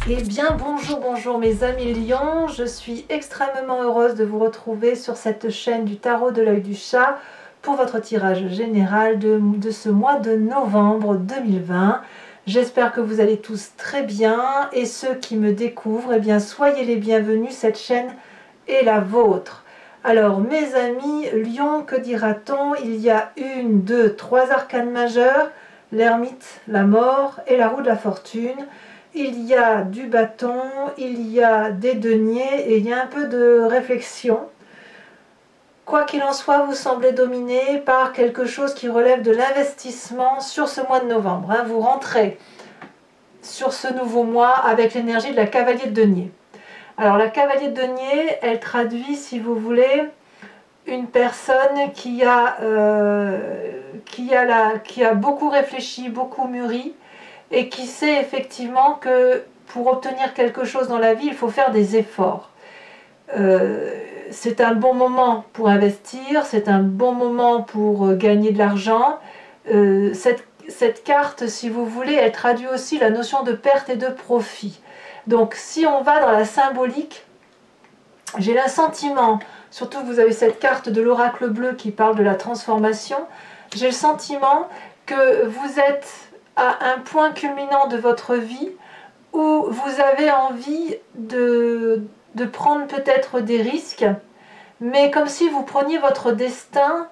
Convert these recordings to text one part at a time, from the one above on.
Eh bien bonjour, bonjour mes amis lions, je suis extrêmement heureuse de vous retrouver sur cette chaîne du tarot de l'œil du chat pour votre tirage général de ce mois de novembre 2020. J'espère que vous allez tous très bien et ceux qui me découvrent, eh bien soyez les bienvenus, cette chaîne est la vôtre. Alors mes amis lions, que dira-t-on? Il y a 1, 2, 3 arcanes majeures, l'ermite, la mort et la roue de la fortune. Il y a du bâton, il y a des deniers et il y a un peu de réflexion. Quoi qu'il en soit, vous semblez dominé par quelque chose qui relève de l'investissement sur ce mois de novembre. Vous rentrez sur ce nouveau mois avec l'énergie de la cavalier de denier. Alors la cavalier de denier, elle traduit, si vous voulez, une personne qui a beaucoup réfléchi, beaucoup mûri, et qui sait effectivement que pour obtenir quelque chose dans la vie, il faut faire des efforts. C'est un bon moment pour investir, c'est un bon moment pour gagner de l'argent. Cette carte, si vous voulez, elle traduit aussi la notion de perte et de profit. Donc si on va dans la symbolique, j'ai l'assentiment, surtout que vous avez cette carte de l'oracle bleu qui parle de la transformation, j'ai le sentiment que vous êtes à un point culminant de votre vie où vous avez envie de prendre peut-être des risques, mais comme si vous preniez votre destin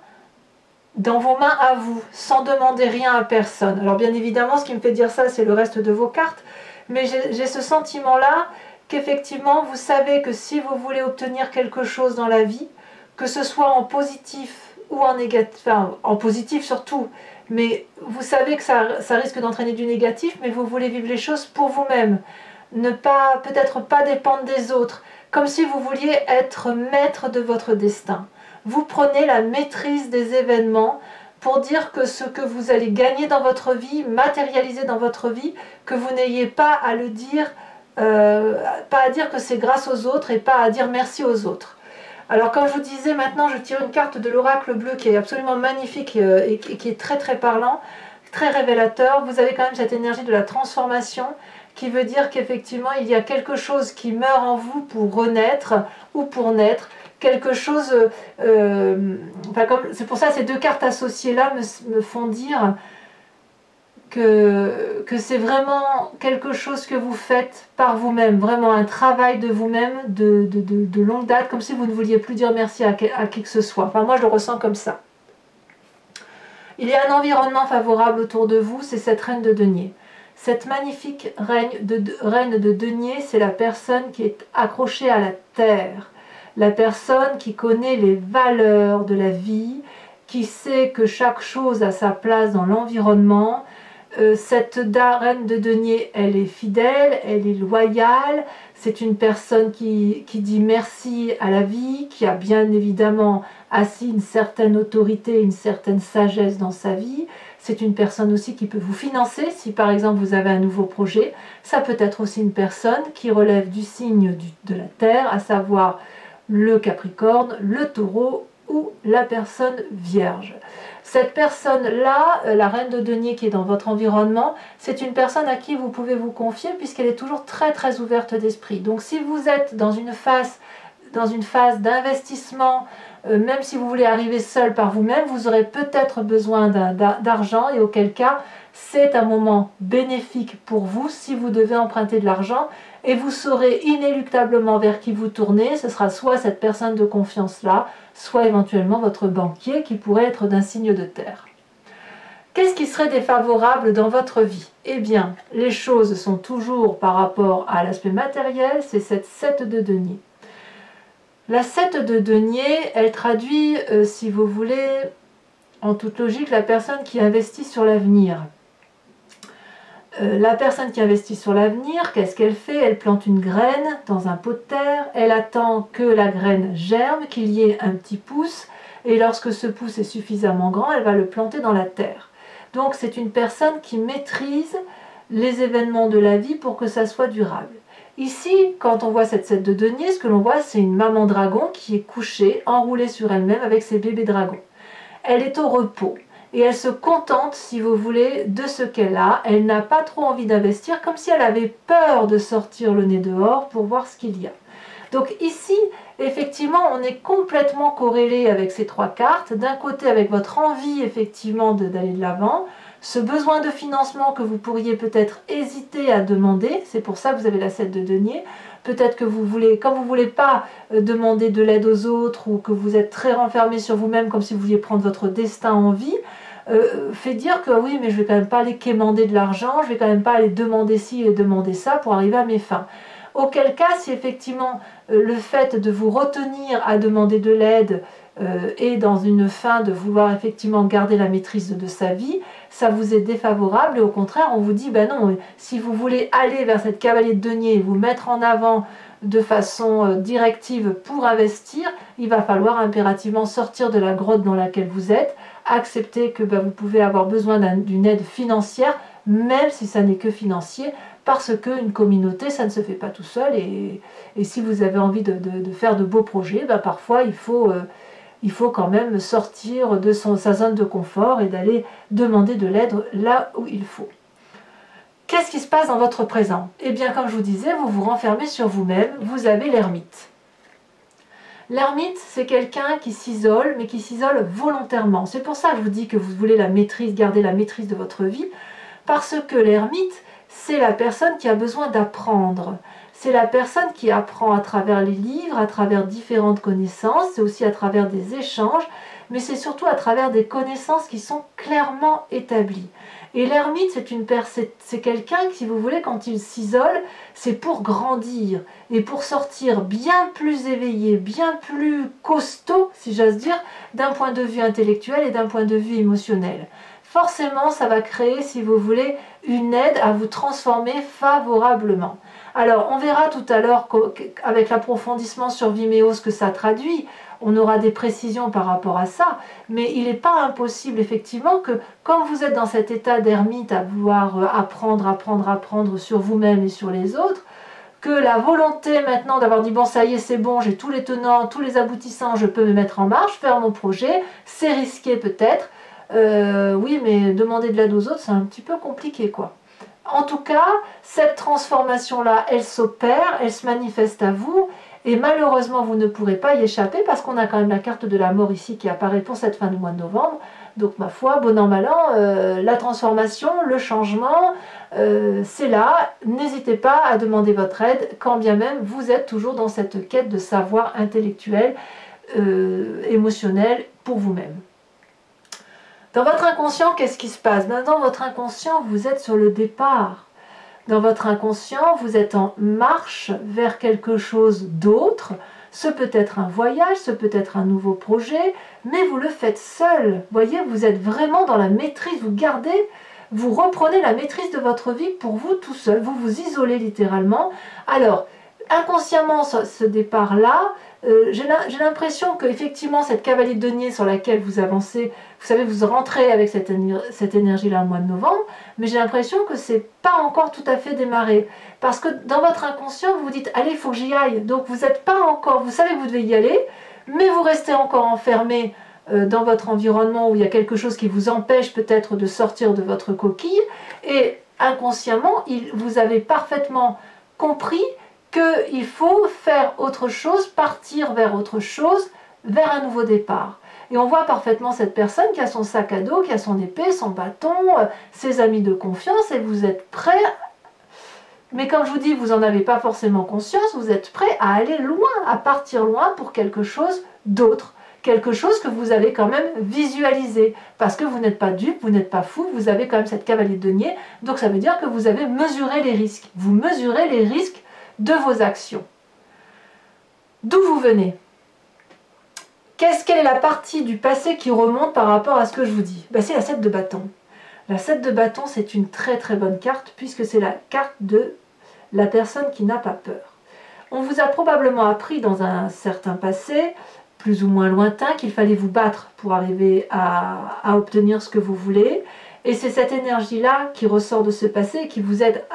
dans vos mains à vous, sans demander rien à personne. Alors bien évidemment, ce qui me fait dire ça, c'est le reste de vos cartes, mais j'ai ce sentiment-là qu'effectivement, vous savez que si vous voulez obtenir quelque chose dans la vie, que ce soit en positif ou en négatif, enfin en positif surtout, mais vous savez que ça risque d'entraîner du négatif, mais vous voulez vivre les choses pour vous-même, ne pas, peut-être pas dépendre des autres, comme si vous vouliez être maître de votre destin. Vous prenez la maîtrise des événements pour dire que ce que vous allez gagner dans votre vie, matérialiser dans votre vie, que vous n'ayez pas à le dire, pas à dire que c'est grâce aux autres et pas à dire merci aux autres. Alors comme je vous disais, maintenant je tire une carte de l'oracle bleu qui est absolument magnifique et qui est très très parlant, très révélateur. Vous avez quand même cette énergie de la transformation qui veut dire qu'effectivement il y a quelque chose qui meurt en vous pour renaître ou pour naître. Quelque chose, c'est pour ça que ces deux cartes associées là me font dire que c'est vraiment quelque chose que vous faites par vous-même, vraiment un travail de vous-même de longue date, comme si vous ne vouliez plus dire merci à qui que ce soit. Enfin, moi, je le ressens comme ça. Il y a un environnement favorable autour de vous, c'est cette reine de denier. Cette magnifique reine de denier, c'est la personne qui est accrochée à la terre, la personne qui connaît les valeurs de la vie, qui sait que chaque chose a sa place dans l'environnement. Cette reine de denier, elle est fidèle, elle est loyale, c'est une personne qui dit merci à la vie, qui a bien évidemment assis une certaine autorité, une certaine sagesse dans sa vie. C'est une personne aussi qui peut vous financer si par exemple vous avez un nouveau projet. Ça peut être aussi une personne qui relève du signe de la terre, à savoir le Capricorne, le Taureau ou la personne vierge. Cette personne-là, la reine de denier qui est dans votre environnement, c'est une personne à qui vous pouvez vous confier puisqu'elle est toujours très très ouverte d'esprit. Donc si vous êtes dans une phase d'investissement, même si vous voulez arriver seul par vous-même, vous aurez peut-être besoin d'argent et auquel cas c'est un moment bénéfique pour vous si vous devez emprunter de l'argent et vous saurez inéluctablement vers qui vous tournez. Ce sera soit cette personne de confiance-là, soit éventuellement votre banquier qui pourrait être d'un signe de terre. Qu'est-ce qui serait défavorable dans votre vie? Eh bien, les choses sont toujours par rapport à l'aspect matériel, c'est cette 7 de denier. La 7 de denier, elle traduit, si vous voulez, en toute logique, la personne qui investit sur l'avenir. La personne qui investit sur l'avenir, qu'est-ce qu'elle fait? Elle plante une graine dans un pot de terre, elle attend que la graine germe, qu'il y ait un petit pouce, et lorsque ce pouce est suffisamment grand, elle va le planter dans la terre. Donc c'est une personne qui maîtrise les événements de la vie pour que ça soit durable. Ici, quand on voit cette 7 de denier, ce que l'on voit, c'est une maman dragon qui est couchée, enroulée sur elle-même avec ses bébés dragons. Elle est au repos. et elle se contente, si vous voulez, de ce qu'elle a. Elle n'a pas trop envie d'investir, comme si elle avait peur de sortir le nez dehors pour voir ce qu'il y a. Donc ici, effectivement, on est complètement corrélé avec ces trois cartes. D'un côté, avec votre envie, effectivement, d'aller de l'avant, ce besoin de financement que vous pourriez peut-être hésiter à demander, c'est pour ça que vous avez la 7 de denier. Peut-être que vous voulez, quand vous ne voulez pas demander de l'aide aux autres ou que vous êtes très renfermé sur vous-même comme si vous vouliez prendre votre destin en vie, fait dire que oui, mais je ne vais quand même pas aller quémander de l'argent, je ne vais quand même pas aller demander ci et demander ça pour arriver à mes fins. Auquel cas, si effectivement le fait de vous retenir à demander de l'aide est dans une fin de vouloir effectivement garder la maîtrise de sa vie, ça vous est défavorable et au contraire on vous dit ben non, si vous voulez aller vers cette cavalier de denier et vous mettre en avant de façon directive pour investir, il va falloir impérativement sortir de la grotte dans laquelle vous êtes, accepter que vous pouvez avoir besoin d'une aide financière, même si ça n'est que financier, parce qu'une communauté, ça ne se fait pas tout seul, et si vous avez envie de faire de beaux projets, parfois il faut quand même sortir de sa zone de confort et d'aller demander de l'aide là où il faut. Qu'est-ce qui se passe dans votre présent? Eh bien, comme je vous disais, vous vous renfermez sur vous-même, vous avez l'ermite. L'ermite, c'est quelqu'un qui s'isole, mais qui s'isole volontairement. C'est pour ça que je vous dis que vous voulez la maîtrise, garder la maîtrise de votre vie, parce que l'ermite, c'est la personne qui a besoin d'apprendre. C'est la personne qui apprend à travers les livres, à travers différentes connaissances, c'est aussi à travers des échanges, mais c'est surtout à travers des connaissances qui sont clairement établies. Et l'ermite, c'est quelqu'un qui, si vous voulez, quand il s'isole, c'est pour grandir et pour sortir bien plus éveillé, bien plus costaud, si j'ose dire, d'un point de vue intellectuel et d'un point de vue émotionnel. Forcément, ça va créer, si vous voulez, une aide à vous transformer favorablement. Alors, on verra tout à l'heure avec l'approfondissement sur Vimeo ce que ça traduit. On aura des précisions par rapport à ça, mais il n'est pas impossible effectivement que quand vous êtes dans cet état d'ermite à vouloir apprendre sur vous-même et sur les autres, que la volonté maintenant d'avoir dit bon ça y est c'est bon, j'ai tous les tenants, tous les aboutissants, je peux me mettre en marche, faire mon projet, c'est risqué peut-être, oui mais demander de l'aide aux autres c'est un petit peu compliqué quoi. En tout cas, cette transformation-là, elle s'opère, elle se manifeste à vous, et malheureusement, vous ne pourrez pas y échapper, parce qu'on a quand même la carte de la mort ici qui apparaît pour cette fin du mois de novembre. Donc, ma foi, bon an, mal an, la transformation, le changement, c'est là. N'hésitez pas à demander votre aide, quand bien même vous êtes toujours dans cette quête de savoir intellectuel, émotionnel pour vous-même. Dans votre inconscient, qu'est-ce qui se passe? Dans votre inconscient, vous êtes sur le départ. Dans votre inconscient, vous êtes en marche vers quelque chose d'autre. Ce peut être un voyage, ce peut être un nouveau projet, mais vous le faites seul. Vous voyez, vous êtes vraiment dans la maîtrise, vous reprenez la maîtrise de votre vie pour vous tout seul. Vous vous isolez littéralement. Alors, inconsciemment, ce départ-là, j'ai l'impression qu'effectivement, cette cavalier de denier sur laquelle vous avancez, vous savez, vous rentrez avec cette énergie-là au mois de novembre, mais j'ai l'impression que c'est pas encore tout à fait démarré. Parce que dans votre inconscient, vous vous dites, allez, il faut que j'y aille. Donc vous n'êtes pas encore, vous savez que vous devez y aller, mais vous restez encore enfermé dans votre environnement où il y a quelque chose qui vous empêche peut-être de sortir de votre coquille. Et inconsciemment, vous avez parfaitement compris qu'il faut faire autre chose, partir vers autre chose, vers un nouveau départ. Et on voit parfaitement cette personne qui a son sac à dos, qui a son épée, son bâton, ses amis de confiance, et vous êtes prêt, mais comme je vous dis, vous n'en avez pas forcément conscience, vous êtes prêt à aller loin, à partir loin pour quelque chose d'autre, quelque chose que vous avez quand même visualisé, parce que vous n'êtes pas dupe, vous n'êtes pas fou, vous avez quand même cette cavalier de denier, donc ça veut dire que vous avez mesuré les risques, vous mesurez les risques de vos actions. D'où vous venez? Quelle est la partie du passé qui remonte par rapport à ce que je vous dis? C'est la 7 de bâton. La 7 de bâton, c'est une très très bonne carte, puisque c'est la carte de la personne qui n'a pas peur. On vous a probablement appris dans un certain passé, plus ou moins lointain, qu'il fallait vous battre pour arriver à obtenir ce que vous voulez. Et c'est cette énergie-là qui ressort de ce passé et qui vous aide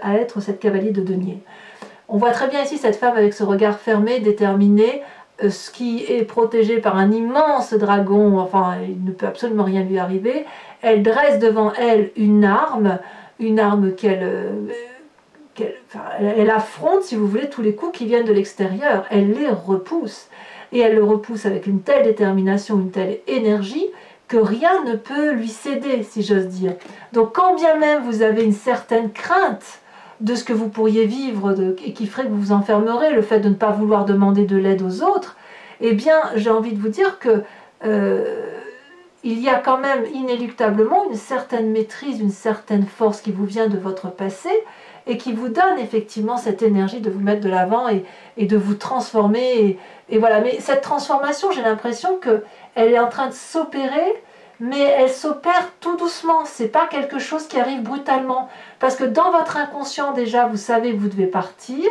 à être cette cavalier de denier. On voit très bien ici cette femme avec ce regard fermé, déterminé, ce qui est protégé par un immense dragon, enfin il ne peut absolument rien lui arriver, elle dresse devant elle une arme elle affronte, si vous voulez, tous les coups qui viennent de l'extérieur, elle les repousse. Et elle le repousse avec une telle détermination, une telle énergie, que rien ne peut lui céder, si j'ose dire. Donc quand bien même vous avez une certaine crainte de ce que vous pourriez vivre et qui ferait que vous vous enfermerez, le fait de ne pas vouloir demander de l'aide aux autres, eh bien j'ai envie de vous dire que il y a quand même inéluctablement une certaine maîtrise, une certaine force qui vous vient de votre passé et qui vous donne effectivement cette énergie de vous mettre de l'avant et de vous transformer. Et voilà. Mais cette transformation, j'ai l'impression qu'elle est en train de s'opérer, mais elle s'opère tout doucement. C'est pas quelque chose qui arrive brutalement. Parce que dans votre inconscient, déjà, vous savez que vous devez partir.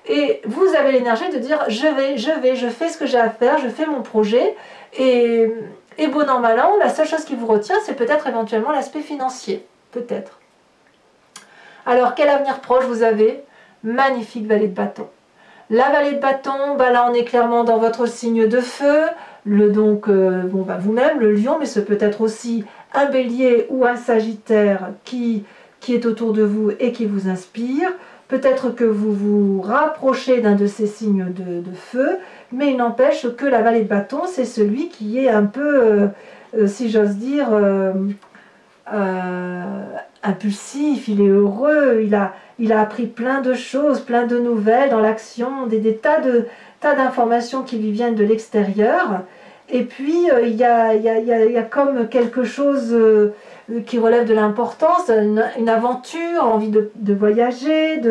Et vous avez l'énergie de dire je fais ce que j'ai à faire, je fais mon projet. Et bon an, mal an, la seule chose qui vous retient, c'est peut-être éventuellement l'aspect financier. Peut-être. Alors, quel avenir proche vous avez? Magnifique vallée de bâton. La vallée de bâton, là on est clairement dans votre signe de feu, vous-même, le lion, mais ce peut être aussi un bélier ou un sagittaire qui est autour de vous et qui vous inspire. Peut-être que vous vous rapprochez d'un de ces signes de feu, mais il n'empêche que la vallée de bâton, c'est celui qui est un peu, si j'ose dire, impulsif, il est heureux, il a appris plein de choses, plein de nouvelles dans l'action, des tas d'informations qui lui viennent de l'extérieur. Et puis il y a comme quelque chose qui relève de l'importance, une aventure, envie de voyager,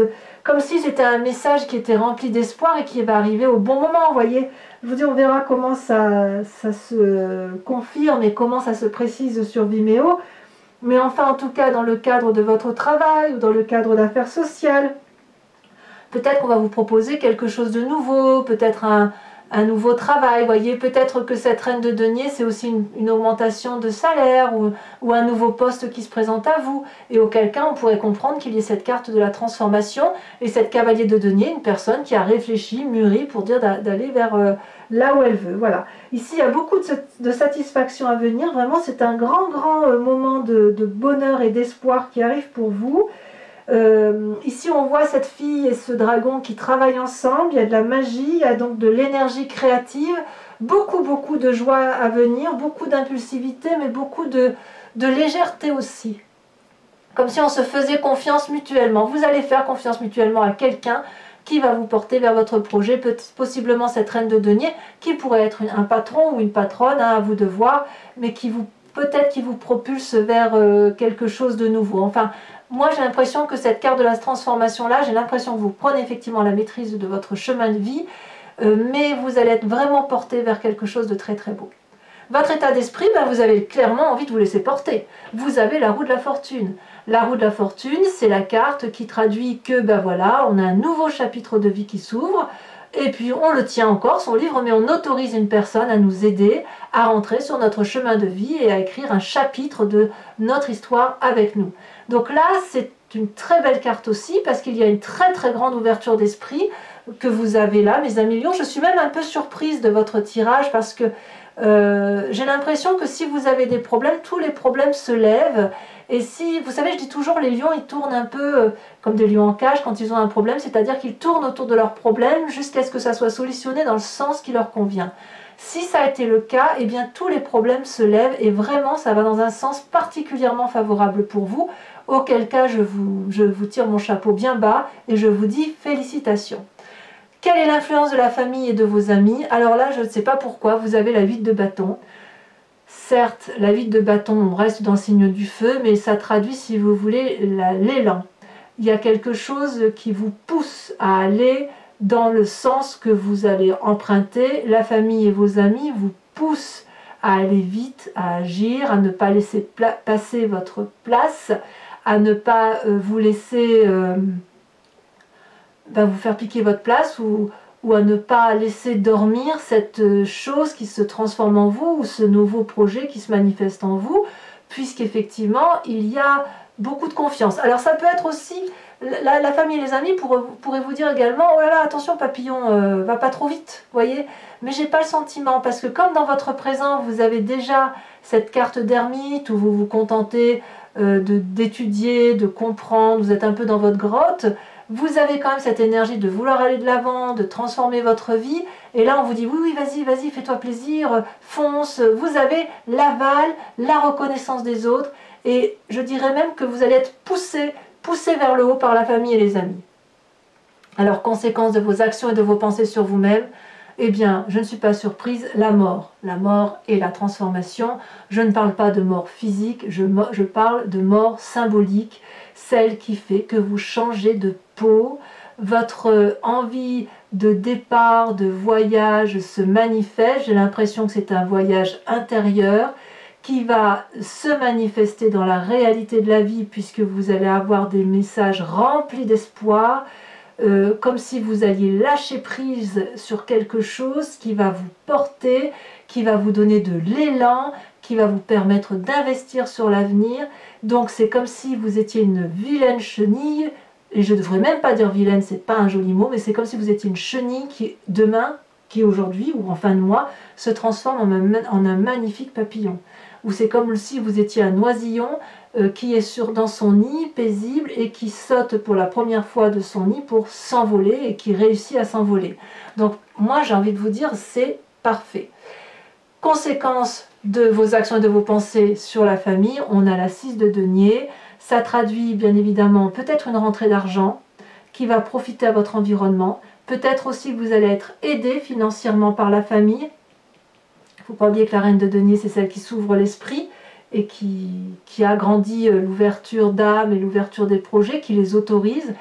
comme si c'était un message qui était rempli d'espoir et qui va arriver au bon moment, vous voyez. Je vous dis, on verra comment ça se confirme et comment ça se précise sur Vimeo. Mais enfin, en tout cas, dans le cadre de votre travail ou dans le cadre d'affaires sociales, peut-être qu'on va vous proposer quelque chose de nouveau, peut-être un nouveau travail, voyez, peut-être que cette reine de denier, c'est aussi une augmentation de salaire ou un nouveau poste qui se présente à vous, et auquel cas on pourrait comprendre qu'il y ait cette carte de la transformation, et cette cavalier de denier, une personne qui a réfléchi, mûri, pour dire d'aller vers là où elle veut, voilà. Ici, il y a beaucoup de satisfaction à venir, vraiment, c'est un grand moment de bonheur et d'espoir qui arrive pour vous. Ici on voit cette fille et ce dragon qui travaillent ensemble, il y a de la magie, il y a donc de l'énergie créative, beaucoup de joie à venir, beaucoup d'impulsivité, mais beaucoup de légèreté aussi. Comme si on se faisait confiance mutuellement. Vous allez faire confiance mutuellement à quelqu'un qui va vous porter vers votre projet, possiblement cette reine de denier, qui pourrait être un patron ou une patronne, à vous de voir, mais peut-être qui vous propulse vers quelque chose de nouveau. Enfin, moi j'ai l'impression que cette carte de la transformation là, j'ai l'impression que vous prenez effectivement la maîtrise de votre chemin de vie, mais vous allez être vraiment porté vers quelque chose de très beau. Votre état d'esprit, vous avez clairement envie de vous laisser porter. Vous avez la roue de la fortune. La roue de la fortune, c'est la carte qui traduit que voilà, on a un nouveau chapitre de vie qui s'ouvre, et puis on le tient encore, son livre, mais on autorise une personne à nous aider à rentrer sur notre chemin de vie et à écrire un chapitre de notre histoire avec nous. Donc là, c'est une très belle carte aussi, parce qu'il y a une très grande ouverture d'esprit que vous avez là, mes amis lions. Je suis même un peu surprise de votre tirage, parce que j'ai l'impression que si vous avez des problèmes, tous les problèmes se lèvent. Et si, vous savez, je dis toujours, les lions, ils tournent un peu comme des lions en cage quand ils ont un problème, c'est-à-dire qu'ils tournent autour de leur problème jusqu'à ce que ça soit solutionné dans le sens qui leur convient. Si ça a été le cas, eh bien tous les problèmes se lèvent et vraiment ça va dans un sens particulièrement favorable pour vous, auquel cas je vous tire mon chapeau bien bas et je vous dis félicitations. Quelle est l'influence de la famille et de vos amis? Alors là, je ne sais pas pourquoi, vous avez la 8 de bâton. Certes, la 8 de bâton, on reste dans le signe du feu, mais ça traduit, si vous voulez, l'élan. Il y a quelque chose qui vous pousse à aller dans le sens que vous allez emprunter. La famille et vos amis vous poussent à aller vite, à agir, à ne pas laisser passer votre place, à ne pas vous laisser vous faire piquer votre place ou à ne pas laisser dormir cette chose qui se transforme en vous ou ce nouveau projet qui se manifeste en vous, puisqu'effectivement il y a beaucoup de confiance. Alors ça peut être aussi La famille et les amis pourraient vous dire également, oh là là, attention papillon, va pas trop vite, voyez. Mais j'ai pas le sentiment, parce que comme dans votre présent, vous avez déjà cette carte d'ermite, où vous vous contentez d'étudier, de comprendre, vous êtes un peu dans votre grotte, vous avez quand même cette énergie de vouloir aller de l'avant, de transformer votre vie, et là on vous dit oui, oui, vas-y, vas-y, fais-toi plaisir, fonce, vous avez l'aval, la reconnaissance des autres, et je dirais même que vous allez être poussé vers le haut par la famille et les amis. Alors, conséquence de vos actions et de vos pensées sur vous-même, eh bien, je ne suis pas surprise, la mort et la transformation. Je ne parle pas de mort physique, je parle de mort symbolique, celle qui fait que vous changez de peau, votre envie de départ, de voyage se manifeste. J'ai l'impression que c'est un voyage intérieur qui va se manifester dans la réalité de la vie, puisque vous allez avoir des messages remplis d'espoir, comme si vous alliez lâcher prise sur quelque chose qui va vous porter, qui va vous donner de l'élan, qui va vous permettre d'investir sur l'avenir. Donc c'est comme si vous étiez une vilaine chenille, et je ne devrais même pas dire vilaine, c'est pas un joli mot, mais c'est comme si vous étiez une chenille qui demain, qui aujourd'hui ou en fin de mois, se transforme en un magnifique papillon. Ou c'est comme si vous étiez un oisillon qui est dans son nid paisible et qui saute pour la première fois de son nid pour s'envoler et qui réussit à s'envoler. Donc moi j'ai envie de vous dire, c'est parfait. Conséquence de vos actions et de vos pensées sur la famille, on a la 6 de denier. Ça traduit bien évidemment peut-être une rentrée d'argent qui va profiter à votre environnement. Peut-être aussi que vous allez être aidé financièrement par la famille. Il ne faut pas oublier que la reine de denier, c'est celle qui s'ouvre l'esprit et qui agrandit l'ouverture d'âme et l'ouverture des projets, qui les autorise.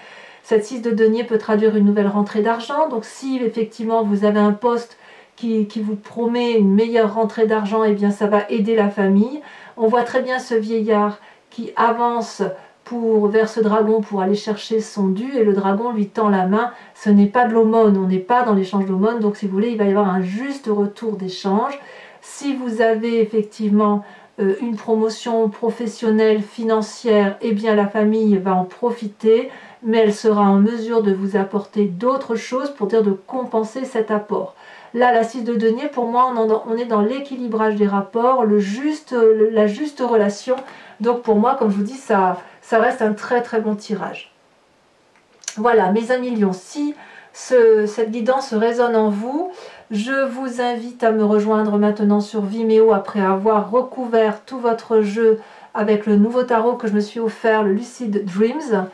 Cette 6 de denier peut traduire une nouvelle rentrée d'argent. Donc si effectivement vous avez un poste qui vous promet une meilleure rentrée d'argent, eh bien ça va aider la famille. On voit très bien ce vieillard qui avance vers ce dragon pour aller chercher son dû, et le dragon lui tend la main. Ce n'est pas de l'aumône, on n'est pas dans l'échange d'aumône, donc si vous voulez, il va y avoir un juste retour d'échange. Si vous avez effectivement une promotion professionnelle, financière, eh bien la famille va en profiter, mais elle sera en mesure de vous apporter d'autres choses pour dire de compenser cet apport. Là, la 6 de denier, pour moi, on est dans l'équilibrage des rapports, la juste relation. Donc pour moi, comme je vous dis, ça reste un très très bon tirage. Voilà, mes amis lions, si cette guidance résonne en vous, je vous invite à me rejoindre maintenant sur Vimeo après avoir recouvert tout votre jeu avec le nouveau tarot que je me suis offert, le Lucid Dreams.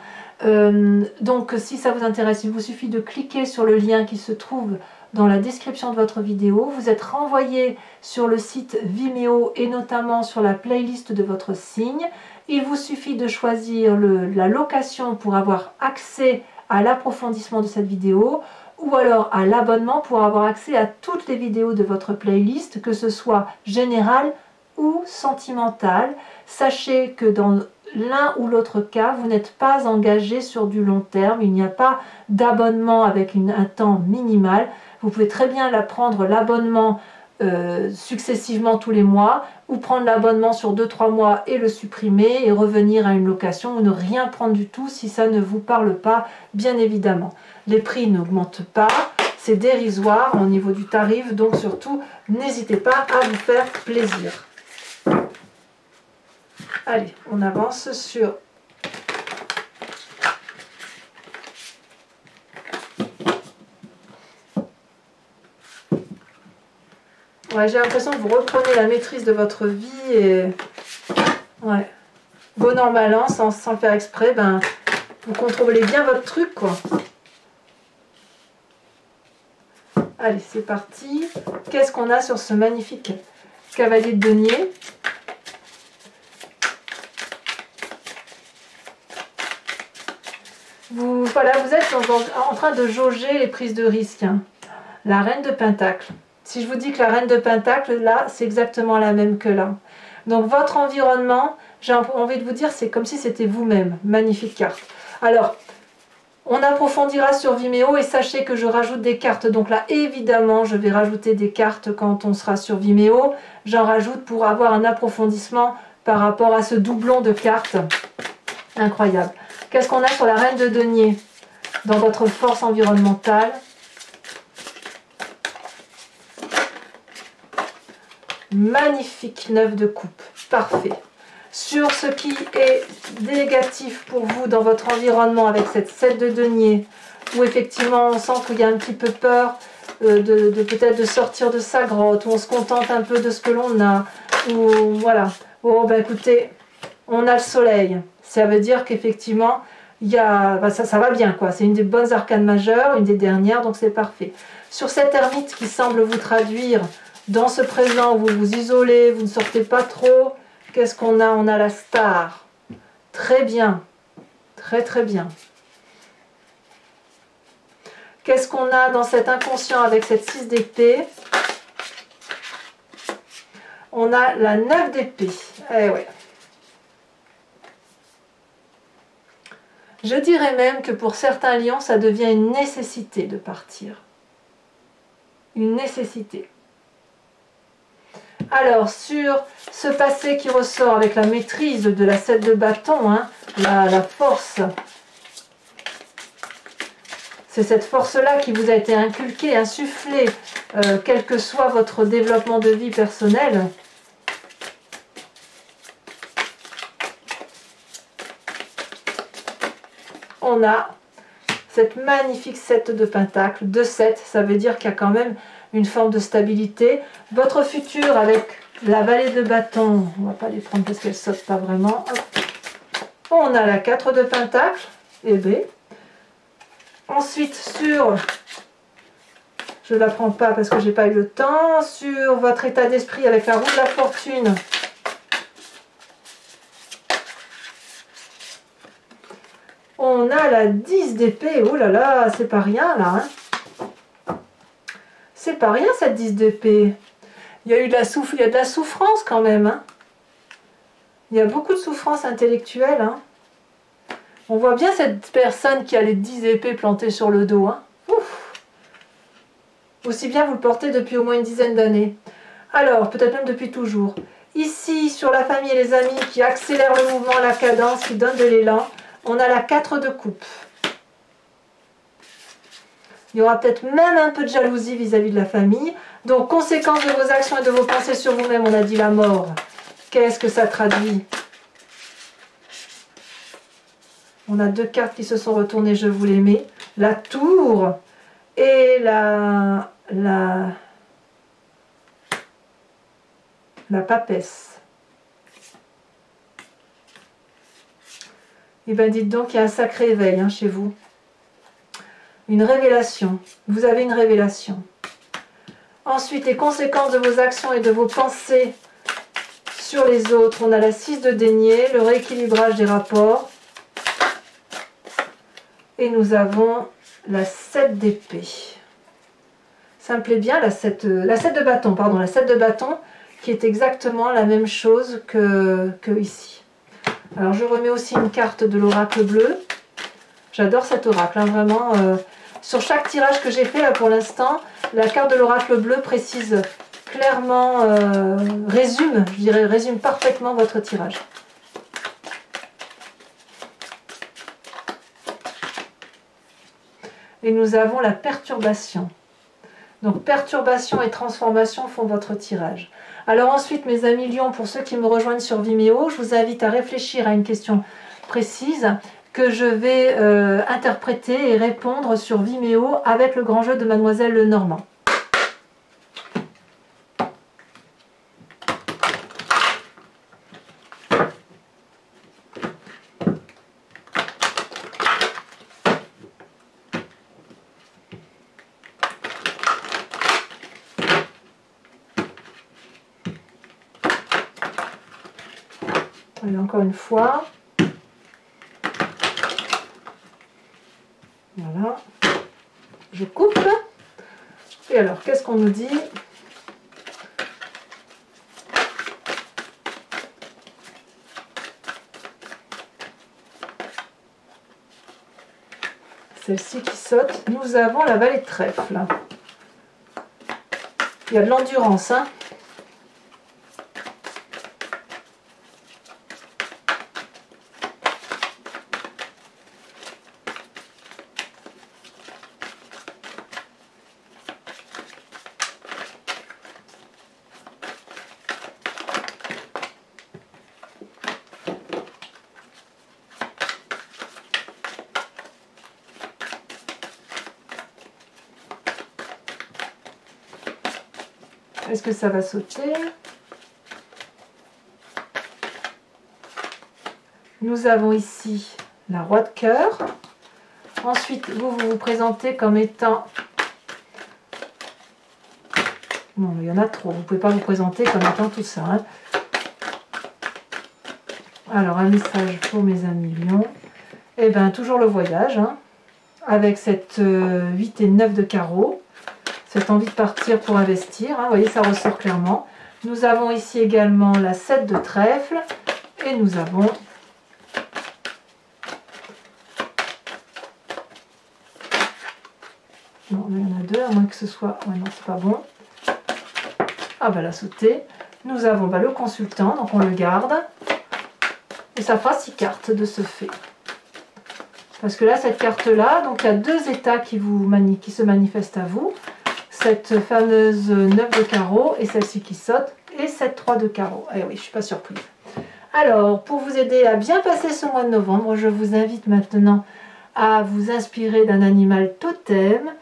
Donc si ça vous intéresse, il vous suffit de cliquer sur le lien qui se trouve dans la description de votre vidéo. Vous êtes renvoyé sur le site Vimeo et notamment sur la playlist de votre signe. Il vous suffit de choisir la location pour avoir accès à l'approfondissement de cette vidéo, ou alors à l'abonnement pour avoir accès à toutes les vidéos de votre playlist, que ce soit générale ou sentimentale. Sachez que dans l'un ou l'autre cas, vous n'êtes pas engagé sur du long terme, il n'y a pas d'abonnement avec un temps minimal. Vous pouvez très bien prendre l'abonnement successivement tous les mois, ou prendre l'abonnement sur 2-3 mois et le supprimer et revenir à une location, ou ne rien prendre du tout si ça ne vous parle pas, bien évidemment. Les prix n'augmentent pas, c'est dérisoire au niveau du tarif, donc surtout n'hésitez pas à vous faire plaisir. Allez, on avance sur ouais, j'ai l'impression que vous reprenez la maîtrise de votre vie et ouais, bon an mal an, sans le faire exprès, ben, vous contrôlez bien votre truc, quoi. Allez, c'est parti. Qu'est-ce qu'on a sur ce magnifique cavalier de denier? Voilà, vous êtes en train de jauger les prises de risque. Hein. La reine de Pentacle. Si je vous dis que la reine de Pentacle, là, c'est exactement la même que là. Donc votre environnement, j'ai envie de vous dire, c'est comme si c'était vous-même. Magnifique carte. Alors, on approfondira sur Vimeo et sachez que je rajoute des cartes. Donc là, évidemment, je vais rajouter des cartes quand on sera sur Vimeo. J'en rajoute pour avoir un approfondissement par rapport à ce doublon de cartes. Incroyable. Qu'est-ce qu'on a sur la reine de denier dans votre force environnementale? Magnifique 9 de coupe, parfait. Sur ce qui est négatif pour vous dans votre environnement avec cette 7 de denier, où effectivement on sent qu'il y a un petit peu peur de peut-être de sortir de sa grotte, où on se contente un peu de ce que l'on a, ou voilà. Bon ben écoutez, on a le soleil, ça veut dire qu'effectivement il y a, ben ça va bien quoi, c'est une des bonnes arcanes majeures, une des dernières, donc c'est parfait. Sur cette ermite qui semble vous traduire dans ce présent où vous vous isolez, vous ne sortez pas trop, qu'est-ce qu'on a? On a la star. Très bien. Très très bien. Qu'est-ce qu'on a dans cet inconscient avec cette 6 d'épée? On a la 9 d'épée. Eh ouais. Je dirais même que pour certains lions, ça devient une nécessité de partir. Une nécessité. Alors, sur ce passé qui ressort avec la maîtrise de la 7 de bâton, hein, la force, c'est cette force-là qui vous a été inculquée, insufflée, quel que soit votre développement de vie personnel. On a cette magnifique 7 de pentacle, 2-7, ça veut dire qu'il y a quand même une forme de stabilité. Votre futur avec la vallée de bâton, on ne va pas les prendre parce qu'elles ne sautent pas vraiment. On a la 4 de pentacle, et B. Ensuite sur, je ne la prends pas parce que je n'ai pas eu le temps, sur votre état d'esprit avec la roue de la fortune. On a la 10 d'épée, oh là là, c'est pas rien là. Hein. C'est pas rien cette 10 d'épée. Il y a eu de la souffrance quand même. Hein. Il y a beaucoup de souffrance intellectuelle. Hein. On voit bien cette personne qui a les 10 épées plantées sur le dos. Hein. Ouf. Aussi bien vous le portez depuis au moins une dizaine d'années. Alors, peut-être même depuis toujours. Ici, sur la famille et les amis qui accélèrent le mouvement, la cadence, qui donnent de l'élan, on a la 4 de coupe. Il y aura peut-être même un peu de jalousie vis-à-vis de la famille. Donc, conséquence de vos actions et de vos pensées sur vous-même, on a dit la mort. Qu'est-ce que ça traduit? On a 2 cartes qui se sont retournées, je vous les mets. La tour et la papesse. Et bien dites donc, il y a un sacré éveil hein, chez vous. Une révélation. Vous avez une révélation. Ensuite, les conséquences de vos actions et de vos pensées sur les autres. On a la 6 de denier, le rééquilibrage des rapports. Et nous avons la 7 d'épée. Ça me plaît bien, la 7 de bâton, pardon, la 7 de bâton, qui est exactement la même chose que ici. Alors je remets aussi une carte de l'oracle bleu. J'adore cet oracle, hein, vraiment. Sur chaque tirage que j'ai fait là pour l'instant, la carte de l'oracle bleu précise clairement, résume parfaitement votre tirage. Et nous avons la perturbation. Donc perturbation et transformation font votre tirage. Alors ensuite, mes amis Lions, pour ceux qui me rejoignent sur Vimeo, je vous invite à réfléchir à une question précise que je vais interpréter et répondre sur Vimeo avec le grand jeu de Mademoiselle Lenormand. Allez, encore une fois. Voilà. Je coupe. Et alors, qu'est-ce qu'on nous dit? Celle-ci qui saute. Nous avons la vallée de trèfle. Il y a de l'endurance, hein. Est-ce que ça va sauter? Nous avons ici la roi de cœur. Ensuite, vous vous présentez comme étant... Non, mais il y en a trop. Vous ne pouvez pas vous présenter comme étant tout ça. Hein. Alors, un message pour mes amis lions. Eh bien, toujours le voyage. Hein, avec cette 8 et 9 de carreau. Cette envie de partir pour investir. Hein, vous voyez, ça ressort clairement. Nous avons ici également la 7 de trèfle. Et nous avons... Non, il y en a deux, à moins que ce soit... Ouais, non, c'est pas bon. Ah, bah, la sauté. Nous avons le consultant, donc on le garde. Et ça fera 6 cartes de ce fait. Parce que là, cette carte-là, donc il y a 2 états qui se manifestent à vous. Cette fameuse 9 de carreau et celle-ci qui saute. Et cette 3 de carreau. Eh oui, je ne suis pas surprise. Alors, pour vous aider à bien passer ce mois de novembre, je vous invite maintenant à vous inspirer d'un animal totem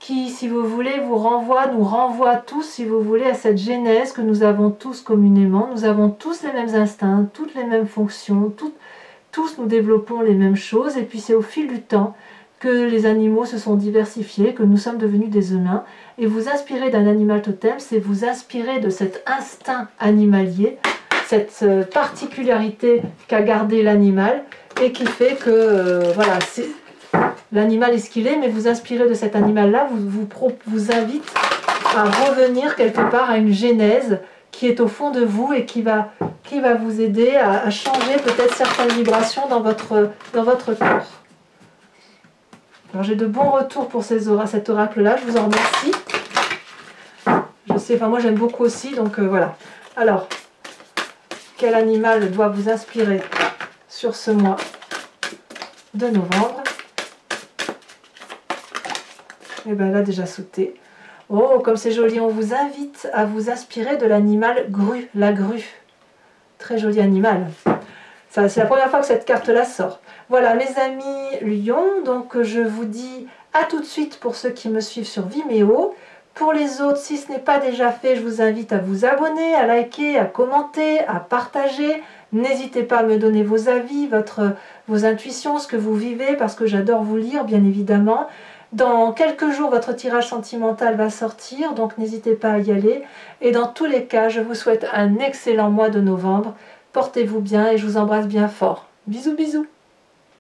qui, si vous voulez, nous renvoie tous, si vous voulez, à cette genèse que nous avons tous communément. Nous avons tous les mêmes instincts, toutes les mêmes fonctions, tous nous développons les mêmes choses. Et puis c'est au fil du temps que les animaux se sont diversifiés, que nous sommes devenus des humains. Et vous inspirer d'un animal totem, c'est vous inspirer de cet instinct animalier, cette particularité qu'a gardé l'animal et qui fait que, voilà, l'animal est ce qu'il est, mais vous inspirez de cet animal-là, vous invite à revenir quelque part à une genèse qui est au fond de vous et qui va vous aider à changer peut-être certaines vibrations dans votre corps. Alors j'ai de bons retours pour cet oracle-là, je vous en remercie. Je sais, enfin moi j'aime beaucoup aussi, donc voilà. Alors, quel animal doit vous inspirer sur ce mois de novembre? Et bien là déjà sauté. Oh, comme c'est joli, on vous invite à vous inspirer de l'animal grue, la grue. Très joli animal. C'est la première fois que cette carte-là sort. Voilà mes amis lions, donc je vous dis à tout de suite pour ceux qui me suivent sur Vimeo. Pour les autres, si ce n'est pas déjà fait, je vous invite à vous abonner, à liker, à commenter, à partager. N'hésitez pas à me donner vos avis, vos intuitions, ce que vous vivez, parce que j'adore vous lire, bien évidemment. Dans quelques jours, votre tirage sentimental va sortir, donc n'hésitez pas à y aller. Et dans tous les cas, je vous souhaite un excellent mois de novembre. Portez-vous bien et je vous embrasse bien fort. Bisous, bisous.